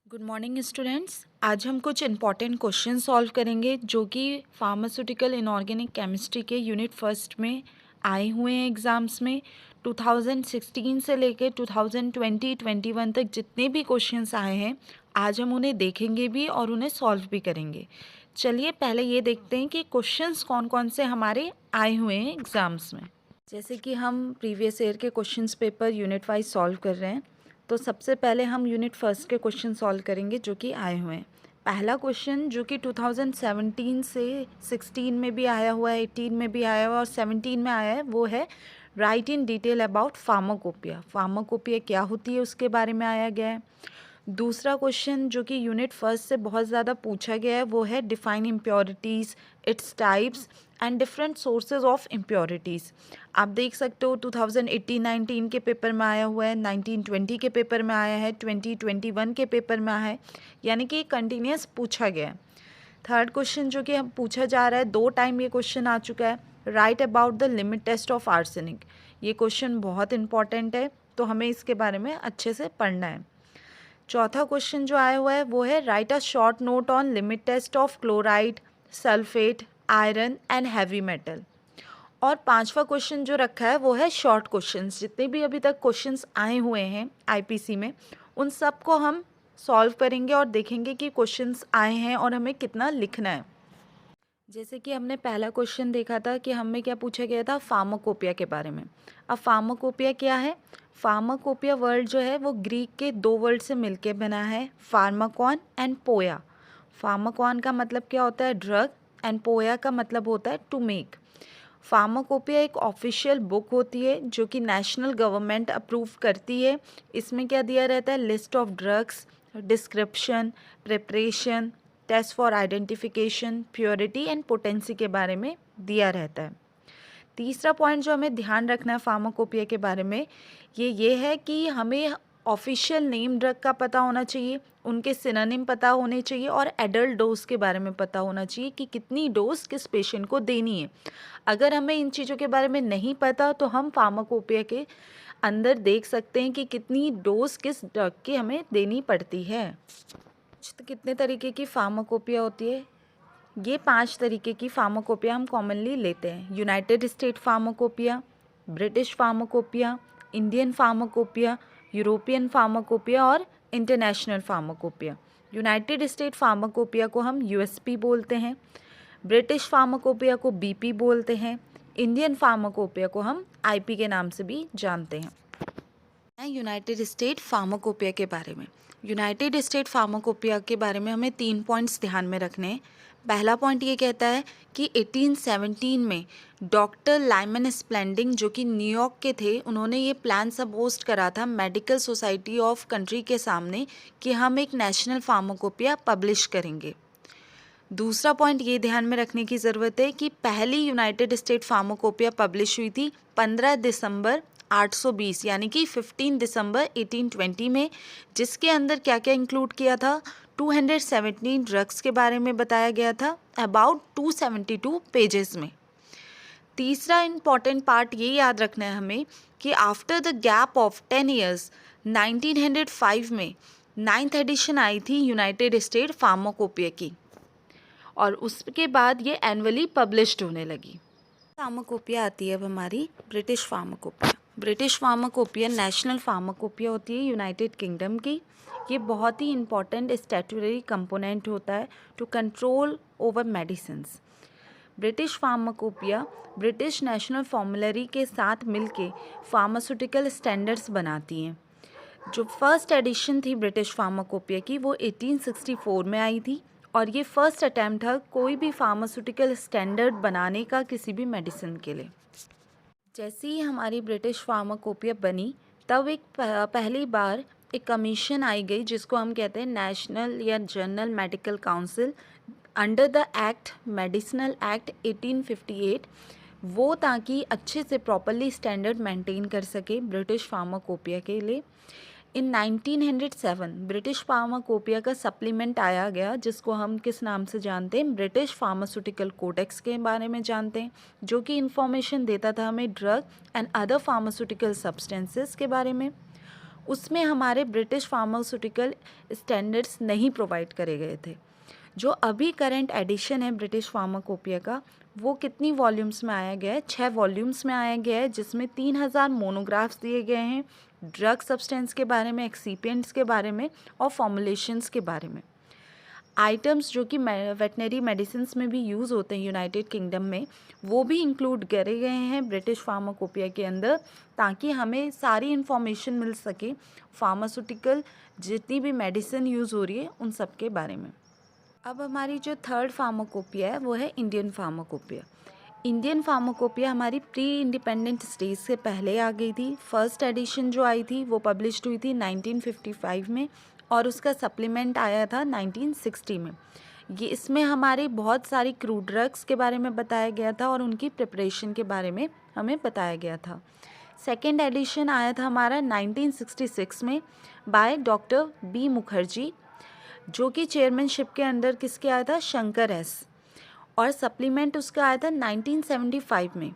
Good morning students. आज हम कुछ इम्पॉर्टेंट क्वेश्चन सॉल्व करेंगे जो कि फार्मास्यूटिकल इनऑर्गेनिक केमिस्ट्री के यूनिट फर्स्ट में आए हुए हैं एग्ज़ाम्स में। 2016 से लेकर 2020-21 तक जितने भी क्वेश्चंस आए हैं आज हम उन्हें देखेंगे भी और उन्हें सॉल्व भी करेंगे। चलिए पहले ये देखते हैं कि क्वेश्चंस कौन कौन से हमारे आए हुए हैं एग्ज़ाम्स में। जैसे कि हम प्रीवियस ईयर के questions paper unit wise solve कर रहे हैं, तो सबसे पहले हम यूनिट फर्स्ट के क्वेश्चन सॉल्व करेंगे जो कि आए हुए हैं। पहला क्वेश्चन जो कि 2017 से 16 में भी आया हुआ है, 18 में भी आया हुआ है और 17 में आया है, वो है right in detail about pharmacopoeia. Pharmacopoeia क्या होती है उसके बारे में आया गया है। दूसरा क्वेश्चन जो कि यूनिट फर्स्ट से बहुत ज़्यादा पूछा गया है वो है define impurities, its types and different sources of impurities. आप देख सकते हो 2018-19 के पेपर में आया हुआ है, 1920 के पेपर में आया है, 2021 के पेपर में आया है, यानी कि कंटिन्यूस पूछा गया है। थर्ड क्वेश्चन जो कि हम पूछा जा रहा है, 2 टाइम ये क्वेश्चन आ चुका है, write about the limit test of arsenic. ये क्वेश्चन बहुत इंपॉर्टेंट है तो हमें इसके बारे में अच्छे से पढ़ना है। चौथा क्वेश्चन जो आया हुआ है वो है write a short note on limit test of chloride, sulphate, iron and heavy metal. और पांचवा क्वेश्चन जो रखा है वो है शॉर्ट क्वेश्चंस। जितने भी अभी तक क्वेश्चंस आए हुए हैं आईपीसी में उन सब को हम सॉल्व करेंगे और देखेंगे कि क्वेश्चंस आए हैं और हमें कितना लिखना है। जैसे कि हमने पहला क्वेश्चन देखा था कि हमें क्या पूछा गया था, फार्माकोपिया के बारे में। अब फार्माकोपिया क्या है? फार्माकोपिया वर्ड जो है वो ग्रीक के 2 वर्ड से मिलके बना है, फार्माकॉन एंड पोया। फार्माकॉन का मतलब क्या होता है? ड्रग, एंड पोया का मतलब होता है टू मेक। फार्माकोपिया एक ऑफिशियल बुक होती है जो कि नेशनल गवर्नमेंट अप्रूव करती है। इसमें क्या दिया रहता है? List of drugs, description, preparation, test for identification, purity and potency के बारे में दिया रहता है। तीसरा पॉइंट जो हमें ध्यान रखना है फार्माकोपिया के बारे में ये है कि हमें ऑफिशियल नेम ड्रग का पता होना चाहिए, उनके सिनोनिम पता होने चाहिए और एडल्ट डोज के बारे में पता होना चाहिए कि कितनी डोज किस पेशेंट को देनी है। अगर हमें इन चीज़ों के बारे में नहीं पता तो हम फार्माकोपिया के अंदर देख सकते हैं कि कितनी डोज किस ड्रग की हमें देनी पड़ती है। तो कितने तरीके की फार्माकोपिया होती है? ये 5 तरीके की फार्माकोपिया हम कॉमनली लेते हैं। United State Pharmacopoeia, British Pharmacopoeia, Indian Pharmacopoeia, European Pharmacopoeia और International Pharmacopoeia. United State Pharmacopoeia को हम यूएसपी बोलते हैं, ब्रिटिश फार्माकोपिया को बीपी बोलते हैं, इंडियन फार्माकोपिया को हम आईपी के नाम से भी जानते हैं। यूनाइटेड स्टेट फार्माकोपिया के बारे में। यूनाइटेड स्टेट फार्माकोपिया के बारे में हमें 3 पॉइंट्स ध्यान में रखने हैं। पहला पॉइंट ये कहता है कि 1817 में डॉक्टर लाइमन स्प्लेंडिंग जो कि न्यूयॉर्क के थे, उन्होंने ये प्लान सपोस्ट करा था मेडिकल सोसाइटी ऑफ कंट्री के सामने कि हम एक नेशनल फार्माकोपिया पब्लिश करेंगे। दूसरा पॉइंट ये ध्यान में रखने की ज़रूरत है कि पहली यूनाइटेड स्टेट फार्माकोपिया पब्लिश हुई थी 15 दिसंबर 820 यानी कि 15 दिसंबर 1820 में, जिसके अंदर क्या क्या इंक्लूड किया था? 217 ड्रग्स के बारे में बताया गया था अबाउट 272 पेजेस में। तीसरा इम्पॉर्टेंट पार्ट ये याद रखना है हमें कि after the gap of 10 years 1905 में 9th एडिशन आई थी यूनाइटेड स्टेट फार्माकोपिया की और उसके बाद ये एनुअली पब्लिश्ड होने लगी। फार्माकोपिया आती है अब हमारी British pharmacopoeia. British pharmacopoeia national pharmacopoeia होती है यूनाइटेड किंगडम की। ये बहुत ही इंपॉर्टेंट स्टैट्यूटरी कंपोनेंट होता है to control over medicines. British pharmacopoeia British national formulary के साथ मिलके फार्मास्यूटिकल स्टैंडर्ड्स बनाती हैं। जो फर्स्ट एडिशन थी ब्रिटिश फार्माकोपिया की वो 1864 में आई थी और ये फर्स्ट अटैम्प्ट था कोई भी फार्मास्यूटिकल स्टैंडर्ड बनाने का किसी भी मेडिसिन के लिए। जैसे ही हमारी ब्रिटिश फार्माकोपिया बनी तब एक पहली बार एक कमीशन आई गई जिसको हम कहते हैं नेशनल या general medical council under the act medicinal act 1858, वो ताकि अच्छे से प्रॉपरली स्टैंडर्ड मेंटेन कर सके ब्रिटिश फार्माकोपिया के लिए। इन 1907 ब्रिटिश फार्माकोपिया का सप्लीमेंट आया गया जिसको हम किस नाम से जानते हैं? ब्रिटिश फार्मास्यूटिकल कोडेक्स के बारे में जानते हैं, जो कि इंफॉर्मेशन देता था हमें drug and other pharmaceutical substances के बारे में। उसमें हमारे ब्रिटिश फार्मास्यूटिकल स्टैंडर्ड्स नहीं प्रोवाइड करे गए थे। जो अभी करंट एडिशन है ब्रिटिश फार्माकोपिया का, वो कितनी वॉल्यूम्स में आया गया है? 6 वॉल्यूम्स में आया गया है, जिसमें 3000 मोनोग्राफ्स दिए गए हैं ड्रग सब्सटेंस के बारे में, एक्सीपिएंट्स के बारे में और फॉर्मुलेशंस के बारे में। आइटम्स जो कि वेटनरी मेडिसिन में भी यूज़ होते हैं यूनाइटेड किंगडम में, वो भी इंक्लूड करे गए हैं ब्रिटिश फार्माकोपिया के अंदर, ताकि हमें सारी इन्फॉर्मेशन मिल सके फार्मास्यूटिकल जितनी भी मेडिसिन यूज़ हो रही है उन सब के बारे में। अब हमारी जो थर्ड फार्माकोपिया है वो है इंडियन फार्माकोपिया। इंडियन फार्माकोपिया हमारी प्री इंडिपेंडेंट स्टेज से पहले आ गई थी। फर्स्ट एडिशन जो आई थी वो पब्लिश्ड हुई थी 1955 में और उसका सप्लीमेंट आया था 1960 में। ये इसमें हमारे बहुत सारी क्रूड ड्रग्स के बारे में बताया गया था और उनकी प्रिपरेशन के बारे में हमें बताया गया था। सेकेंड एडिशन आया था हमारा 1966 में बाय डॉक्टर बी मुखर्जी, जो कि चेयरमैनशिप के अंडर किसके आया था? शंकर एस। और सप्लीमेंट उसका आया था 1975 में।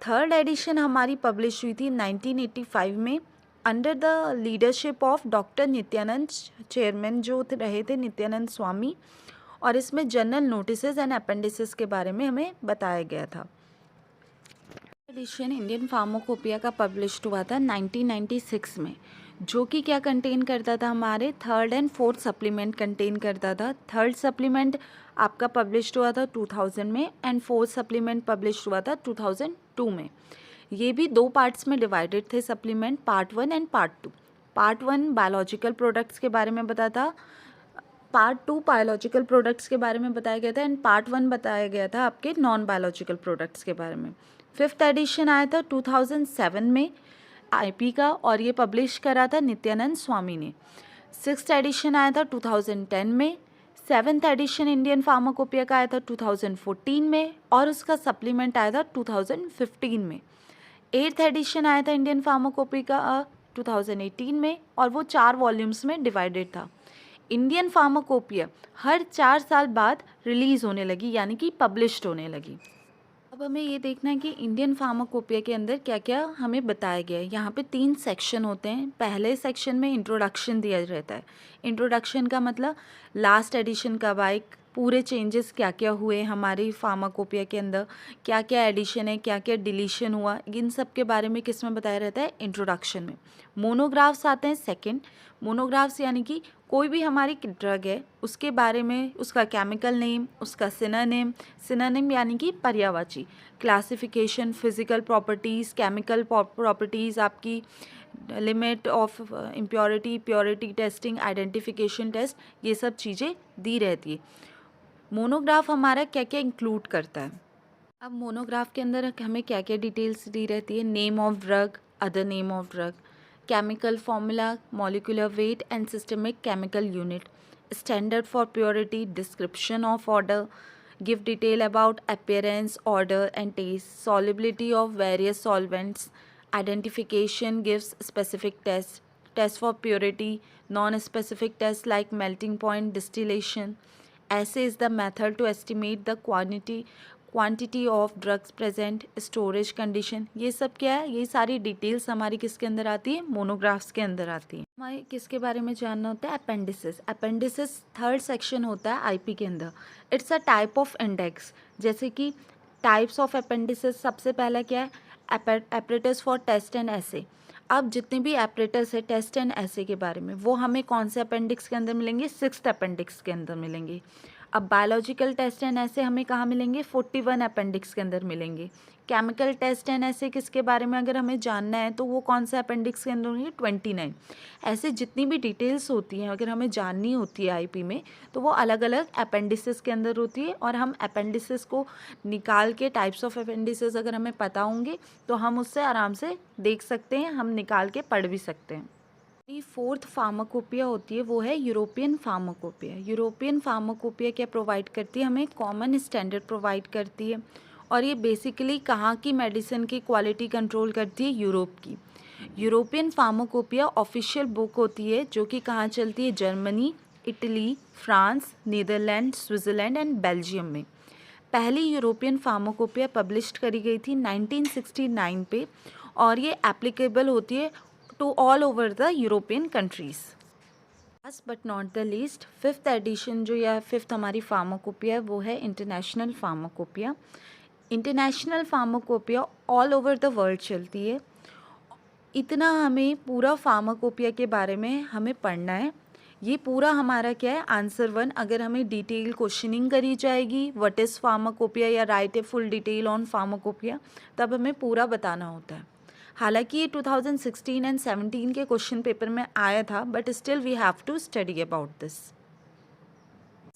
थर्ड एडिशन हमारी पब्लिश हुई थी 1985 में under the leadership of doctor Nityanand, chairman जो रहे थे नित्यानंद स्वामी, और इसमें जनरल नोटिसेस एंड अपेंडिसेस के बारे में हमें बताया गया था। एडिशन इंडियन फार्माकोपिया का पब्लिश्ड हुआ था 1996 में, जो कि क्या कंटेन करता था? हमारे third and fourth supplement contain करता था। थर्ड सप्लीमेंट आपका पब्लिश्ड हुआ था 2000 में एंड फोर्थ सप्लीमेंट पब्लिश्ड हुआ था 2002 में। ये भी 2 पार्ट्स में डिवाइडेड थे supplement, part 1 and part 2। Part 1 biological products के बारे में बताता, पार्ट 2 बायोलॉजिकल प्रोडक्ट्स के बारे में बताया गया था एंड पार्ट 1 बताया गया था आपके नॉन बायोलॉजिकल प्रोडक्ट्स के बारे में। फिफ्थ एडिशन आया था 2007 में आईपी का और ये पब्लिश करा था नित्यानंद स्वामी ने। सिक्स्थ एडिशन आया था 2010 में। सेवन्थ एडिशन इंडियन फार्माकोपिया का आया था 2014 में और उसका सप्लीमेंट आया था 2015 में। एट्थ एडिशन आया था इंडियन फार्माकोपिया का 2018 में और वो 4 वॉल्यूम्स में डिवाइडेड था। इंडियन फार्माकोपिया हर 4 साल बाद रिलीज़ होने लगी, यानी कि पब्लिश्ड होने लगी। अब हमें ये देखना है कि इंडियन फार्माकोपिया के अंदर क्या क्या हमें बताया गया है। यहाँ पे 3 सेक्शन होते हैं। पहले सेक्शन में इंट्रोडक्शन दिया रहता है। इंट्रोडक्शन का मतलब लास्ट एडिशन कब आई, पूरे चेंजेस क्या क्या हुए हमारी फार्माकोपिया के अंदर, क्या क्या एडिशन है, क्या क्या डिलीशन हुआ, इन सब के बारे में किस में बताया रहता है? इंट्रोडक्शन में। मोनोग्राफ्स आते हैं सेकेंड। मोनोग्राफ्स यानी कि कोई भी हमारी ड्रग है उसके बारे में, उसका केमिकल नेम, उसका सिनोनिम, सिनोनिम यानी कि पर्यायवाची, classification, physical properties, chemical properties, आपकी limit of impurity, purity testing, identification test, ये सब चीज़ें दी रहती है। मोनोग्राफ हमारा क्या क्या इंक्लूड करता है? अब मोनोग्राफ के अंदर हमें क्या क्या डिटेल्स दी रहती है? Name of drug, other name of drug, chemical formula, molecular weight and systemic chemical unit, standard for purity, description of odor, give detail about appearance, odor and taste, solubility of various solvents, identification, gives specific tests, test for purity, non-specific tests like melting point, distillation. Assay is the method to estimate the quantity of drugs present, storage condition, ये सब क्या है? ये सारी details हमारी किसके अंदर आती है? मोनोग्राफ्स के अंदर आती है। हमें किसके बारे में जानना होता है? अपेंडिसेस। अपेंडिसेस थर्ड सेक्शन होता है आईपी के अंदर। It's a type of index. जैसे कि टाइप्स ऑफ अपेंडिसेस, सबसे पहला क्या है? एपरेटस फॉर टेस्ट एंड एसे। अब जितने भी एपरेटस है टेस्ट एंड एसे के बारे में, वो हमें कौन से अपेंडिक्स के अंदर मिलेंगे? 6th अपेंडिक्स के अंदर मिलेंगे। अब बायोलॉजिकल टेस्ट एंड ऐसे हमें कहाँ मिलेंगे? 41 अपेंडिक्स के अंदर मिलेंगे। केमिकल टेस्ट एंड ऐसे किसके बारे में अगर हमें जानना है तो वो कौन से अपेंडिक्स के अंदर होंगे? 29। ऐसे जितनी भी डिटेल्स होती हैं अगर हमें जाननी होती है आईपी में तो वो अलग अलग अपेंडिसेस के अंदर होती है और हम अपेंडिसेस को निकाल के, टाइप्स ऑफ अपेंडिसेस अगर हमें पता होंगे तो हम उससे आराम से देख सकते हैं, हम निकाल के पढ़ भी सकते हैं। फोर्थ फार्माकोपिया होती है वो है यूरोपियन फार्माकोपिया। यूरोपियन फार्माकोपिया क्या प्रोवाइड करती है? हमें कॉमन स्टैंडर्ड प्रोवाइड करती है और ये बेसिकली कहाँ की मेडिसिन की क्वालिटी कंट्रोल करती है? यूरोप की। यूरोपियन फार्माकोपिया ऑफिशियल बुक होती है जो कि कहाँ चलती है? Germany, Italy, France, Netherland, Switzerland and Belgium में। पहली यूरोपियन फार्माकोपिया पब्लिश करी गई थी 1969 पे और ये एप्लीकेबल होती है to all over the European countries. Last but not the least, fifth edition जो या फिफ्थ हमारी फार्माकोपिया वो है international pharmacopoeia. International pharmacopoeia all over the world चलती है. इतना हमें पूरा फार्माकोपिया के बारे में हमें पढ़ना है. ये पूरा हमारा क्या है, आंसर 1. अगर हमें डिटेल क्वेश्चनिंग करी जाएगी व्हाट इज़ फार्माकोपिया या right a full detail on pharmacopoeia, तब हमें पूरा बताना होता है. हालांकि ये 2016 एंड 17 के क्वेश्चन पेपर में आया था, but still we have to study about this.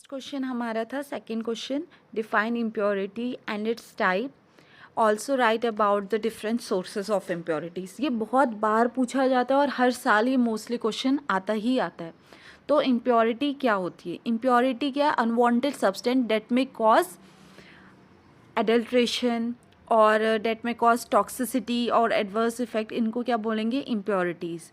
Question हमारा था second question, define impurity and its type. Also write about the different sources of impurities. ये बहुत बार पूछा जाता है और हर साल ये मोस्टली क्वेश्चन आता ही आता है. तो इम्प्योरिटी क्या होती है? इम्प्योरिटी क्या है? अनवांटेड सब्सटेंस डेट में कॉज एडल्ट्रेशन और डेट में कॉज टॉक्सिसिटी और एडवर्स इफेक्ट, इनको क्या बोलेंगे? इम्प्योरिटीज़.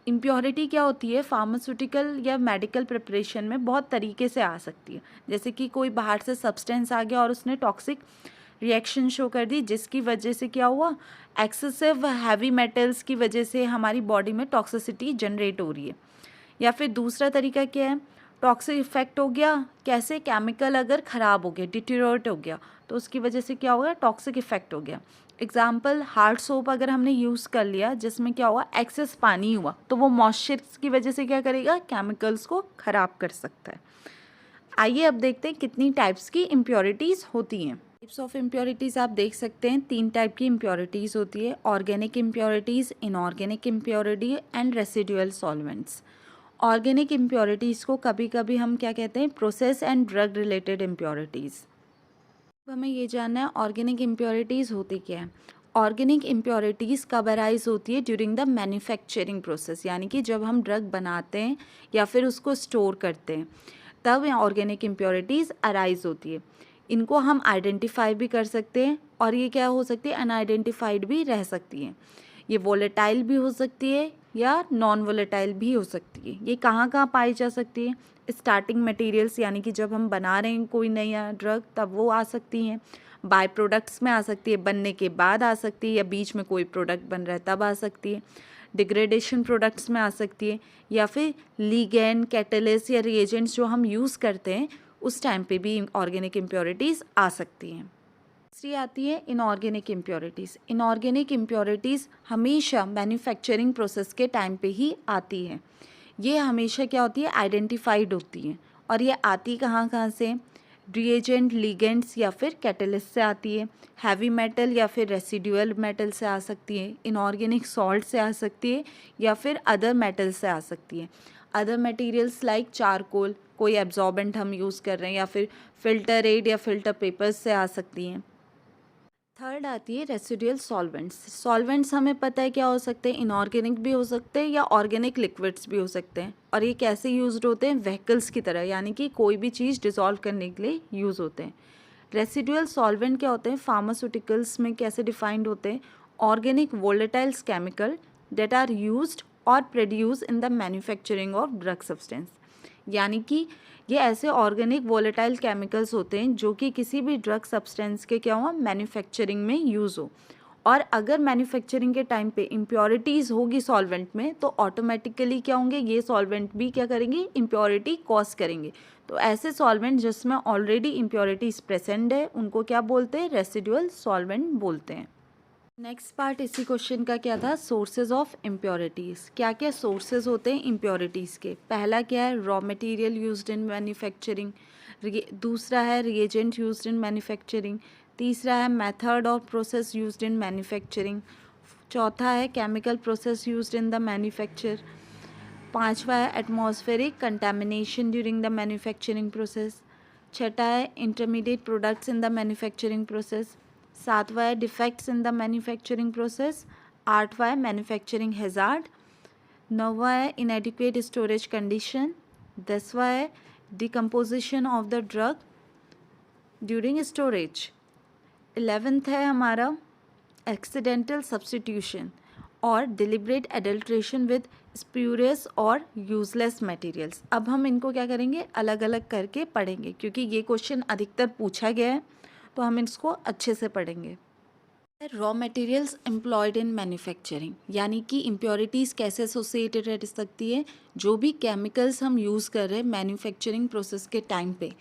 इम्प्योरिटी क्या होती है? फार्मास्यूटिकल या मेडिकल प्रिपरेशन में बहुत तरीके से आ सकती है. जैसे कि कोई बाहर से सब्सटेंस आ गया और उसने टॉक्सिक रिएक्शन शो कर दी, जिसकी वजह से क्या हुआ, एक्सेसिव हैवी मेटल्स की वजह से हमारी बॉडी में टॉक्सिसिटी जनरेट हो रही है. या फिर दूसरा तरीका क्या है, टॉक्सिक इफेक्ट हो गया. कैसे? केमिकल अगर ख़राब हो गया, डिटीरियोरेट हो गया, तो उसकी वजह से क्या होगा, टॉक्सिक इफेक्ट हो गया. एग्जाम्पल, हार्ड सोप अगर हमने यूज़ कर लिया जिसमें क्या हुआ, एक्सेस पानी हुआ, तो वो मॉइस्चर की वजह से क्या करेगा, केमिकल्स को ख़राब कर सकता है. आइए अब देखते हैं कितनी टाइप्स की इम्प्योरिटीज़ होती हैं. टाइप्स ऑफ इम्प्योरिटीज़ आप देख सकते हैं, 3 टाइप की इम्प्योरिटीज़ होती है. Organic impurities, inorganic impurity and residual solvents. Organic impurities को कभी कभी हम क्या कहते हैं, process and drug related impurities. हमें ये जानना है ऑर्गेनिक इम्प्योरिटीज़ होती क्या है. ऑर्गेनिक इम्प्योरिटीज़ कब अराइज होती है? ड्यूरिंग द मैन्युफैक्चरिंग प्रोसेस, यानी कि जब हम ड्रग बनाते हैं या फिर उसको स्टोर करते हैं, तब ऑर्गेनिक इम्प्योरिटीज़ अराइज होती है. इनको हम आइडेंटिफाई भी कर सकते हैं और ये क्या हो सकती है, अनआइडेंटिफाइड भी रह सकती हैं. ये वोलेटाइल भी हो सकती है या नॉन वोलेटाइल भी हो सकती है. ये कहाँ कहाँ पाई जा सकती है? स्टार्टिंग मटेरियल्स, यानी कि जब हम बना रहे हैं कोई नया ड्रग, तब वो आ सकती हैं. बाय प्रोडक्ट्स में आ सकती है, बनने के बाद आ सकती है, या बीच में कोई प्रोडक्ट बन रहा है तब आ सकती है. डिग्रेडेशन प्रोडक्ट्स में आ सकती है, या फिर लीगेंड, कैटलिस्ट या रिएजेंट्स जो हम यूज़ करते हैं उस टाइम पे भी ऑर्गेनिक इम्प्योरिटीज़ आ सकती हैं. तीसरी आती है इनऑर्गेनिक इम्प्योरिटीज़. इनऑर्गेनिक इम्प्योरिटीज़ हमेशा मैन्युफैक्चरिंग प्रोसेस के टाइम पे ही आती है. ये हमेशा क्या होती है, आइडेंटिफाइड होती हैं. और ये आती कहाँ कहाँ से? रिएजेंट, लिगेंड्स या फिर कैटलिस्ट से आती है. हैवी मेटल या फिर रेसिडुअल मेटल से आ सकती है. इनऑर्गेनिक सॉल्ट से आ सकती है या फिर अदर मेटल से आ सकती है. अदर मटेरियल्स लाइक चारकोल, कोई एब्जॉर्बेंट हम यूज़ कर रहे हैं, या फिर फिल्टर एड या फिल्टर पेपर्स से आ सकती हैं. थर्ड आती है रेसिडुअल सॉल्वेंट्स. सॉल्वेंट्स हमें पता है क्या हो सकते हैं, इनऑर्गेनिक भी हो सकते हैं या ऑर्गेनिक लिक्विड्स भी हो सकते हैं. और ये कैसे यूज्ड होते हैं? व्हीकल्स की तरह, यानी कि कोई भी चीज़ डिसॉल्व करने के लिए यूज़ होते हैं. रेसिडुअल सॉल्वेंट क्या होते हैं? फार्मास्यूटिकल्स में कैसे डिफाइंड होते हैं? Organic volatiles chemical that are used और produce in the manufacturing of drug substance. यानी कि ये ऐसे ऑर्गेनिक वोलेटाइल केमिकल्स होते हैं जो कि किसी भी ड्रग सब्सटेंस के क्या हो, मैन्युफैक्चरिंग में यूज़ हो. और अगर मैन्युफैक्चरिंग के टाइम पे इम्प्योरिटीज़ होगी सॉल्वेंट में, तो ऑटोमेटिकली क्या होंगे, ये सॉल्वेंट भी क्या करेंगे, इम्प्योरिटी कॉज करेंगे. तो ऐसे सॉल्वेंट जिसमें ऑलरेडी इम्प्योरिटीज़ प्रेजेंट है उनको क्या बोलते हैं? रेसिडुअल सॉल्वेंट बोलते हैं. नेक्स्ट पार्ट इसी क्वेश्चन का क्या था, सोर्सेज ऑफ इम्प्योरिटीज़. क्या क्या सोर्सेज होते हैं इम्प्योरिटीज़ के? पहला क्या है, raw material used in manufacturing. दूसरा है रिएजेंट यूज्ड इन मैन्युफैक्चरिंग. तीसरा है मेथड और प्रोसेस यूज्ड इन मैन्युफैक्चरिंग. चौथा है chemical process used in the manufacture. पांचवा है atmospheric contamination during the manufacturing process. छठा है intermediate products in the manufacturing process. सातवां है defects in the manufacturing process. आठवां है मैन्युफैक्चरिंग हैजार्ड. नौवां है इनएडिक्वेट स्टोरेज कंडीशन. 10वां है decomposition of the drug during storage. 11th है हमारा एक्सीडेंटल सब्स्टिट्यूशन और डिलिब्रेट एडल्ट्रेशन विद स्प्यूरियस और यूजलेस मटेरियल्स. अब हम इनको क्या करेंगे, अलग अलग करके पढ़ेंगे, क्योंकि ये क्वेश्चन अधिकतर पूछा गया है, तो हम इसको अच्छे से पढ़ेंगे. Raw materials employed in manufacturing, यानी कि इम्प्योरिटीज़ कैसे एसोसिएटेड रह सकती है। जो भी केमिकल्स हम यूज़ कर रहे हैं मैन्युफैक्चरिंग प्रोसेस के टाइम पे,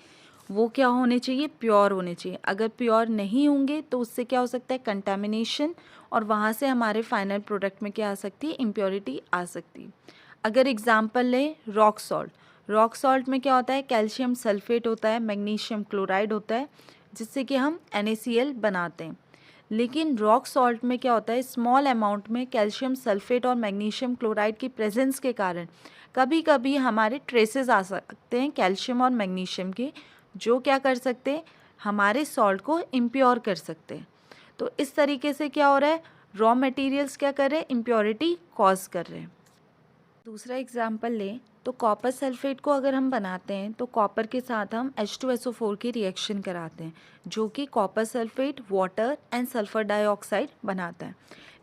वो क्या होने चाहिए, प्योर होने चाहिए। अगर प्योर नहीं होंगे तो उससे क्या हो सकता है, कंटामिनेशन, और वहाँ से हमारे फाइनल प्रोडक्ट में क्या आ सकती है, इम्प्योरिटी आ सकती है। अगर एग्जाम्पल लें रॉक सॉल्ट, रॉक सॉल्ट में क्या होता है, कैल्शियम सल्फेट होता है, मैग्नीशियम क्लोराइड होता है, जिससे कि हम NaCl बनाते हैं। लेकिन रॉक सॉल्ट में क्या होता है, स्मॉल अमाउंट में कैल्शियम सल्फेट और मैग्नीशियम क्लोराइड की प्रेजेंस के कारण कभी कभी हमारे ट्रेसेस आ सकते हैं कैल्शियम और मैग्नीशियम के, जो क्या कर सकते हैं, हमारे सॉल्ट को इम्प्योर कर सकते हैं। तो इस तरीके से क्या हो रहा है, रॉ मटेरियल्स क्या कर रहे हैं, इम्प्योरिटी कॉज कर रहे हैं। दूसरा एग्जाम्पल लें तो कॉपर सल्फेट को अगर हम बनाते हैं तो कॉपर के साथ हम H2SO4 की रिएक्शन कराते हैं, जो कि copper sulphate, water and sulphur dioxide बनाता है।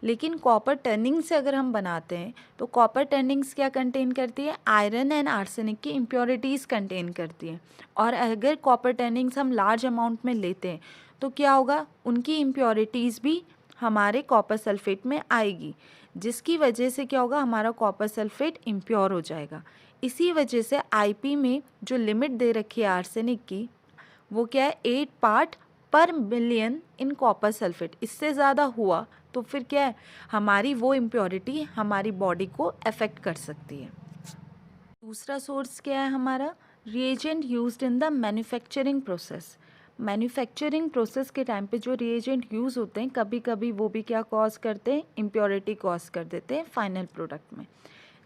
लेकिन कॉपर टर्निंग से अगर हम बनाते हैं तो कॉपर टर्निंग्स क्या कंटेन करती है, आयरन एंड आर्सेनिक की इम्प्योरिटीज़ कंटेन करती है। और अगर कॉपर टर्निंग्स हम लार्ज अमाउंट में लेते हैं तो क्या होगा, उनकी इम्प्योरिटीज़ भी हमारे कॉपर सल्फेट में आएगी, जिसकी वजह से क्या होगा, हमारा कॉपर सल्फेट इम्प्योर हो जाएगा। इसी वजह से IP में जो लिमिट दे रखी है आर्सेनिक की, वो क्या है, 8 पार्ट पर मिलियन इन कॉपर सल्फेट। इससे ज़्यादा हुआ तो फिर क्या है, हमारी वो इम्प्योरिटी हमारी बॉडी को अफेक्ट कर सकती है। दूसरा सोर्स क्या है हमारा, reagent used in the manufacturing process. Manufacturing process के टाइम पे जो रिएजेंट यूज़ होते हैं, कभी कभी वो भी क्या कॉज करते हैं, इम्प्योरिटी कॉज कर देते हैं फाइनल प्रोडक्ट में।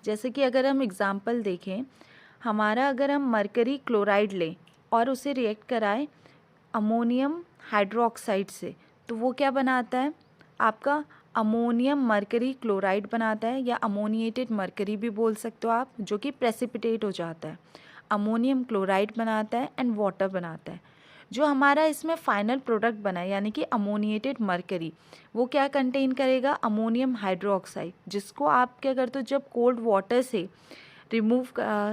जैसे कि अगर हम एग्जांपल देखें, हमारा अगर हम मरकरी क्लोराइड लें और उसे रिएक्ट कराएं अमोनियम हाइड्रोक्साइड से, तो वो क्या बनाता है, आपका अमोनियम मरकरी क्लोराइड बनाता है, या अमोनिएटेड मरकरी भी बोल सकते हो आप, जो कि प्रेसिपिटेट हो जाता है। अमोनियम क्लोराइड बनाता है एंड वाटर बनाता है। जो हमारा इसमें फाइनल प्रोडक्ट बना है, यानी कि अमोनिएटेड मरकरी, वो क्या कंटेन करेगा, अमोनियम हाइड्रोक्साइड, जिसको आप क्या करते हो, जब कोल्ड वाटर से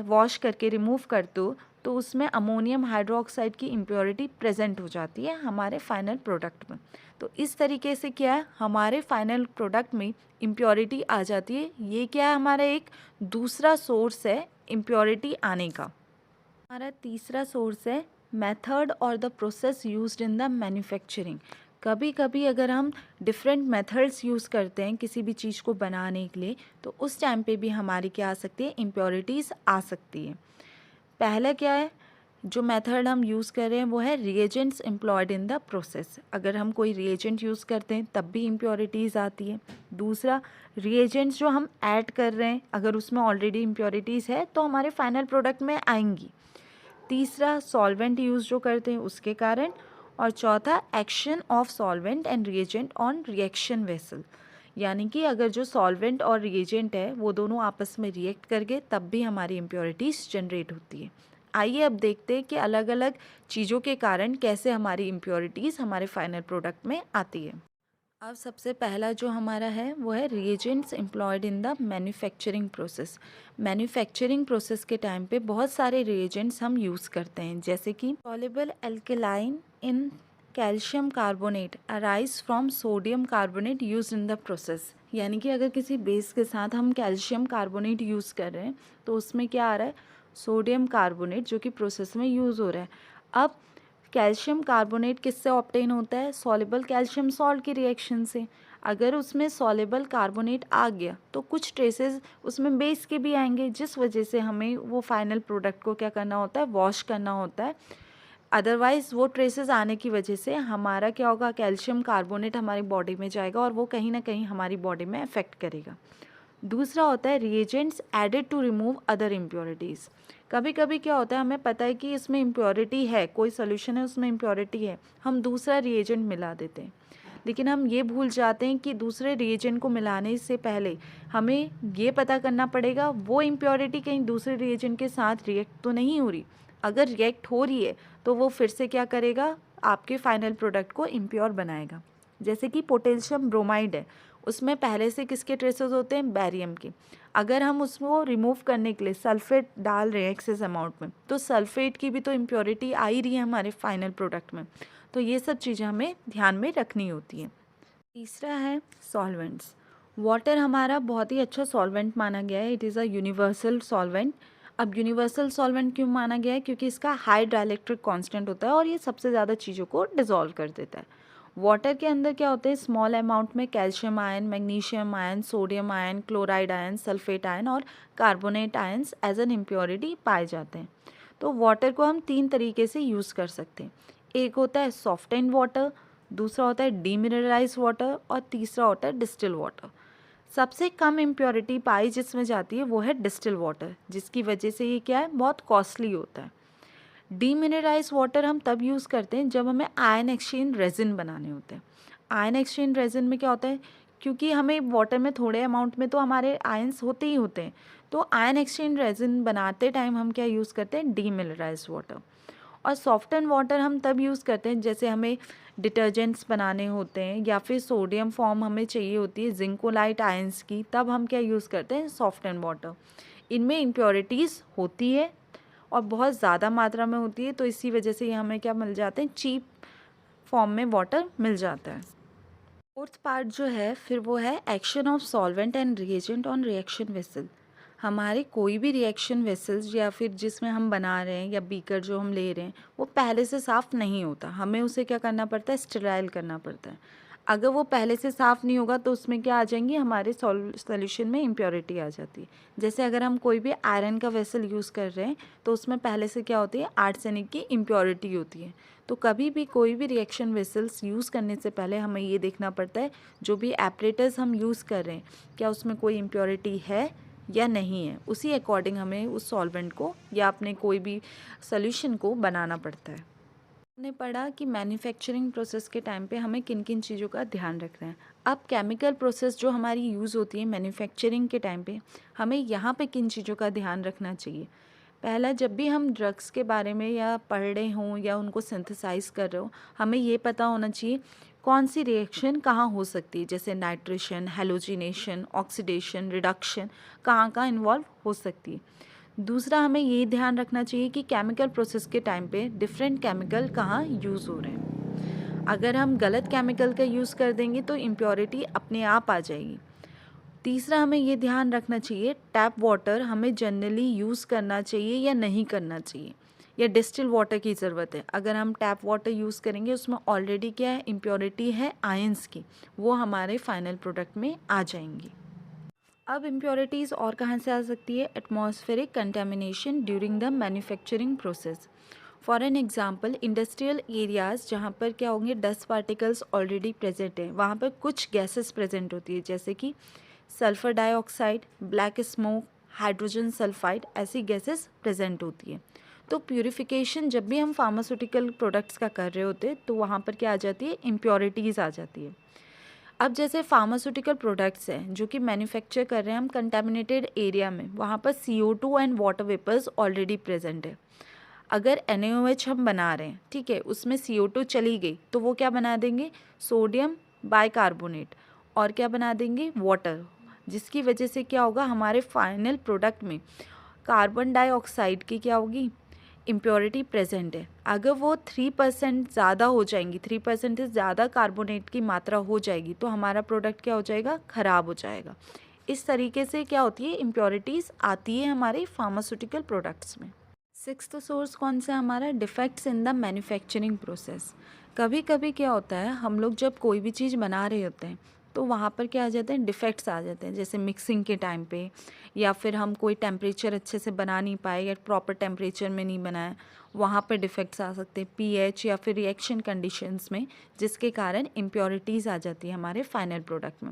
वॉश करके रिमूव करते हो तो उसमें अमोनियम हाइड्रोक्साइड की इम्प्योरिटी प्रेजेंट हो जाती है हमारे फाइनल प्रोडक्ट में। तो इस तरीके से क्या है, हमारे फाइनल प्रोडक्ट में इम्प्योरिटी आ जाती है। ये क्या है, हमारा एक दूसरा सोर्स है इम्प्योरिटी आने का। हमारा तीसरा सोर्स है मेथड और the process used in the manufacturing. कभी कभी अगर हम डिफरेंट मेथड्स यूज़ करते हैं किसी भी चीज़ को बनाने के लिए, तो उस टाइम पे भी हमारी क्या आ सकती है, इम्प्योरिटीज़ आ सकती है। पहला क्या है, जो मेथड हम यूज़ कर रहे हैं वो है reagents employed in the process. अगर हम कोई रिएजेंट यूज़ करते हैं तब भी इम्प्योरिटीज़ आती है। दूसरा, रिएजेंट्स जो हम ऐड कर रहे हैं अगर उसमें ऑलरेडी इम्प्योरिटीज़ है तो हमारे फाइनल प्रोडक्ट में आएंगी। तीसरा, सॉल्वेंट यूज़ जो करते हैं उसके कारण। और चौथा, action of solvent and reagent on reaction vessel, यानी कि अगर जो सॉल्वेंट और रिएजेंट है वो दोनों आपस में रिएक्ट करके तब भी हमारी इम्प्योरिटीज़ जनरेट होती है। आइए अब देखते हैं कि अलग अलग चीज़ों के कारण कैसे हमारी इम्प्योरिटीज़ हमारे फाइनल प्रोडक्ट में आती है। अब सबसे पहला जो हमारा है वो है reagents employed in the manufacturing process. Manufacturing process के टाइम पे बहुत सारे रिएजेंट्स हम यूज़ करते हैं, जैसे कि soluble alkaline in calcium carbonate arise from sodium carbonate use in the process. यानी कि अगर किसी बेस के साथ हम कैल्शियम कार्बोनेट यूज़ कर रहे हैं तो उसमें क्या आ रहा है, सोडियम कार्बोनेट, जो कि प्रोसेस में यूज़ हो रहा है। अब कैल्शियम कार्बोनेट किससे ऑब्टेन होता है, सॉल्युबल कैल्शियम सॉल्ट की रिएक्शन से। अगर उसमें सॉल्युबल कार्बोनेट आ गया तो कुछ ट्रेसेस उसमें बेस के भी आएंगे, जिस वजह से हमें वो फाइनल प्रोडक्ट को क्या करना होता है, वॉश करना होता है। अदरवाइज़ वो ट्रेसेस आने की वजह से हमारा क्या होगा, कैल्शियम कार्बोनेट हमारी बॉडी में जाएगा और वो कहीं ना कहीं हमारी बॉडी में अफेक्ट करेगा। दूसरा होता है reagents added to remove other impurities. कभी कभी क्या होता है, हमें पता है कि इसमें इम्प्योरिटी है, कोई सोल्यूशन है उसमें इम्प्योरिटी है, हम दूसरा रिएजेंट मिला देते हैं। लेकिन हम ये भूल जाते हैं कि दूसरे रिएजेंट को मिलाने से पहले हमें ये पता करना पड़ेगा वो इम्प्योरिटी कहीं दूसरे रिएजेंट के साथ रिएक्ट तो नहीं हो रही। अगर रिएक्ट हो रही है तो वो फिर से क्या करेगा, आपके फाइनल प्रोडक्ट को इम्प्योर बनाएगा। जैसे कि पोटेशियम ब्रोमाइड है, उसमें पहले से किसके ट्रेसेस होते हैं, बैरियम के। अगर हम उसको रिमूव करने के लिए सल्फेट डाल रहे हैं एक्सेस अमाउंट में, तो सल्फेट की भी तो इम्प्योरिटी आ ही रही है हमारे फाइनल प्रोडक्ट में। तो ये सब चीज़ें हमें ध्यान में रखनी होती हैं। तीसरा है सॉल्वेंट्स। वाटर हमारा बहुत ही अच्छा सॉल्वेंट माना गया है, it is a universal solvent. अब यूनिवर्सल सॉल्वेंट क्यों माना गया है? क्योंकि इसका हाई डाइलेक्ट्रिक कांस्टेंट होता है और ये सबसे ज़्यादा चीज़ों को डिसॉल्व कर देता है। वाटर के अंदर क्या होते हैं, स्मॉल अमाउंट में calcium ion, magnesium ion, sodium ion, chloride ion, sulphate ion और carbonate ions as an impurity पाए जाते हैं। तो वाटर को हम 3 तरीके से यूज़ कर सकते हैं। एक होता है सॉफ्ट एंड वाटर, दूसरा होता है डीमिनरलाइज वाटर और तीसरा होता है डिस्टिल वाटर। सबसे कम इम्प्योरिटी पाई जिसमें जाती है वो है डिस्टिल वाटर, जिसकी वजह से ये क्या है, बहुत कॉस्टली होता है। डीमिनरलाइज वाटर हम तब यूज़ करते हैं जब हमें आयन एक्सचेंज रेजिन बनाने होते हैं। आयन एक्सचेंज रेजिन में क्या होता है, क्योंकि हमें वाटर में थोड़े अमाउंट में तो हमारे आयन्स होते ही होते हैं, तो आयन एक्सचेंज रेजिन बनाते टाइम हम क्या यूज़ करते हैं, डीमिनरलाइज वाटर। और सॉफ्ट एंड वाटर हम तब यूज़ करते हैं जैसे हमें डिटर्जेंट्स बनाने होते हैं या फिर सोडियम फॉर्म हमें चाहिए होती है जिंकोलाइट आयंस की, तब हम क्या यूज़ करते हैं, सॉफ्ट एंड वाटर। इनमें इम्प्योरिटीज़ होती है और बहुत ज़्यादा मात्रा में होती है, तो इसी वजह से ये हमें क्या मिल जाते हैं, चीप फॉर्म में वाटर मिल जाता है। फोर्थ पार्ट जो है फिर वो है action of solvent and reagent on reaction vessel. हमारे कोई भी रिएक्शन वेसल्स या फिर जिसमें हम बना रहे हैं या बीकर जो हम ले रहे हैं वो पहले से साफ़ नहीं होता, हमें उसे क्या करना पड़ता है, स्टेराइल करना पड़ता है। अगर वो पहले से साफ़ नहीं होगा तो उसमें क्या आ जाएंगी, हमारे सॉल्यूशन में इम्प्योरिटी आ जाती है। जैसे अगर हम कोई भी आयरन का वेसल यूज़ कर रहे हैं तो उसमें पहले से क्या होती है, आर्सेनिक की इम्प्योरिटी होती है। तो कभी भी कोई भी रिएक्शन वेसल्स यूज़ करने से पहले हमें ये देखना पड़ता है जो भी एपरेटस हम यूज़ कर रहे हैं क्या उसमें कोई इम्प्योरिटी है या नहीं है, उसी अकॉर्डिंग हमें उस सॉल्वेंट को या अपने कोई भी सॉल्यूशन को बनाना पड़ता है। हमने पढ़ा कि मैन्युफैक्चरिंग प्रोसेस के टाइम पे हमें किन किन चीज़ों का ध्यान रखना है। अब केमिकल प्रोसेस जो हमारी यूज़ होती है मैन्युफैक्चरिंग के टाइम पे, हमें यहाँ पे किन चीज़ों का ध्यान रखना चाहिए। पहला, जब भी हम ड्रग्स के बारे में या पढ़ रहे हों या उनको सिंथेसाइज कर रहे हो, हमें ये पता होना चाहिए कौन सी रिएक्शन कहाँ हो सकती है, जैसे नाइट्रेशन, हेलोजिनेशन, ऑक्सीडेशन, रिडक्शन कहाँ इन्वॉल्व हो सकती है। दूसरा, हमें ये ध्यान रखना चाहिए कि केमिकल प्रोसेस के टाइम पे डिफरेंट केमिकल कहाँ यूज़ हो रहे हैं। अगर हम गलत केमिकल का यूज़ कर देंगे तो इम्प्योरिटी अपने आप आ जाएगी। तीसरा, हमें ये ध्यान रखना चाहिए टैप वाटर हमें जनरली यूज़ करना चाहिए या नहीं करना चाहिए, या डिस्टिल वाटर की ज़रूरत है। अगर हम टैप वाटर यूज़ करेंगे उसमें ऑलरेडी क्या है, इम्प्योरिटी है आयंस की, वो हमारे फाइनल प्रोडक्ट में आ जाएंगी। अब इम्प्योरिटीज़ और कहाँ से आ सकती है, atmospheric contamination during the manufacturing process. For an example, industrial areas जहाँ पर क्या होंगे, डस्ट पार्टिकल्स ऑलरेडी प्रेजेंट हैं, वहाँ पर कुछ गैसेस प्रेजेंट होती है जैसे कि sulphur dioxide, black smoke, hydrogen sulphide, ऐसी गैसेस प्रेजेंट होती है। तो प्यूरिफिकेशन जब भी हम फार्मास्यूटिकल प्रोडक्ट्स का कर रहे होते हैं तो वहाँ पर क्या आ जाती है, इम्प्योरिटीज़ आ जाती है। अब जैसे फार्मास्यूटिकल प्रोडक्ट्स हैं जो कि मैन्युफैक्चर कर रहे हैं हम कंटेमिनेटेड एरिया में, वहाँ पर CO2 and water vapours already present है। अगर NaOH हम बना रहे हैं, ठीक है, उसमें CO2 चली गई तो वो क्या बना देंगे, सोडियम बाइकार्बोनेट, और क्या बना देंगे, वाटर, जिसकी वजह से क्या होगा, हमारे फाइनल प्रोडक्ट में कार्बन डाइऑक्साइड की क्या होगी, इम्प्योरिटी प्रेजेंट है। अगर वो 3% ज़्यादा हो जाएंगी, 3% से ज़्यादा कार्बोनेट की मात्रा हो जाएगी तो हमारा प्रोडक्ट क्या हो जाएगा, ख़राब हो जाएगा। इस तरीके से क्या होती है, इम्प्योरिटीज़ आती है हमारे फार्मास्यूटिकल प्रोडक्ट्स में। सिक्स्थ सोर्स कौन सा, हमारा defects in the manufacturing process. कभी कभी क्या होता है, हम लोग जब कोई भी चीज़ बना रहे होते हैं तो वहाँ पर क्या आ जाते हैं, डिफेक्ट्स आ जाते हैं, जैसे मिक्सिंग के टाइम पे, या फिर हम कोई टेम्परेचर अच्छे से बना नहीं पाए या प्रॉपर टेम्परेचर में नहीं बनाया, वहाँ पर डिफेक्ट्स आ सकते हैं pH या फिर रिएक्शन कंडीशंस में, जिसके कारण इम्प्योरिटीज़ आ जाती है हमारे फाइनल प्रोडक्ट में।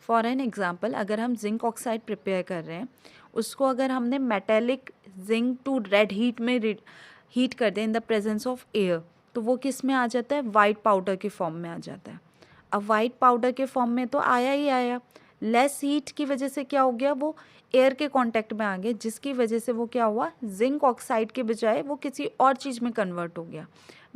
फॉर एन एग्जांपल, अगर हम जिंक ऑक्साइड प्रिपेयर कर रहे हैं, उसको अगर हमने metallic zinc to red heat में हीट कर दें in the presence of air, तो वो किस में आ जाता है, वाइट पाउडर के फॉर्म में आ जाता है। अब वाइट पाउडर के फॉर्म में तो आया ही आया, लेस हीट की वजह से क्या हो गया, वो एयर के कांटेक्ट में आ गया, जिसकी वजह से वो क्या हुआ, जिंक ऑक्साइड के बजाय वो किसी और चीज़ में कन्वर्ट हो गया,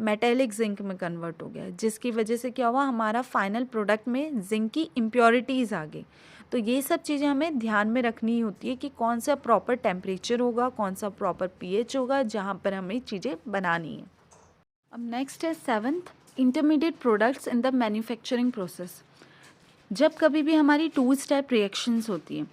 मेटेलिक जिंक में कन्वर्ट हो गया, जिसकी वजह से क्या हुआ, हमारा फाइनल प्रोडक्ट में जिंक की इम्प्योरिटीज़ आ गई। तो ये सब चीज़ें हमें ध्यान में रखनी होती है कि कौन सा प्रॉपर टेम्परेचर होगा, कौन सा प्रॉपर pH होगा जहाँ पर हमें चीज़ें बनानी है। अब नेक्स्ट है seventh, intermediate products in the manufacturing process. जब कभी भी हमारी 2 स्टेप रिएक्शंस होती हैं,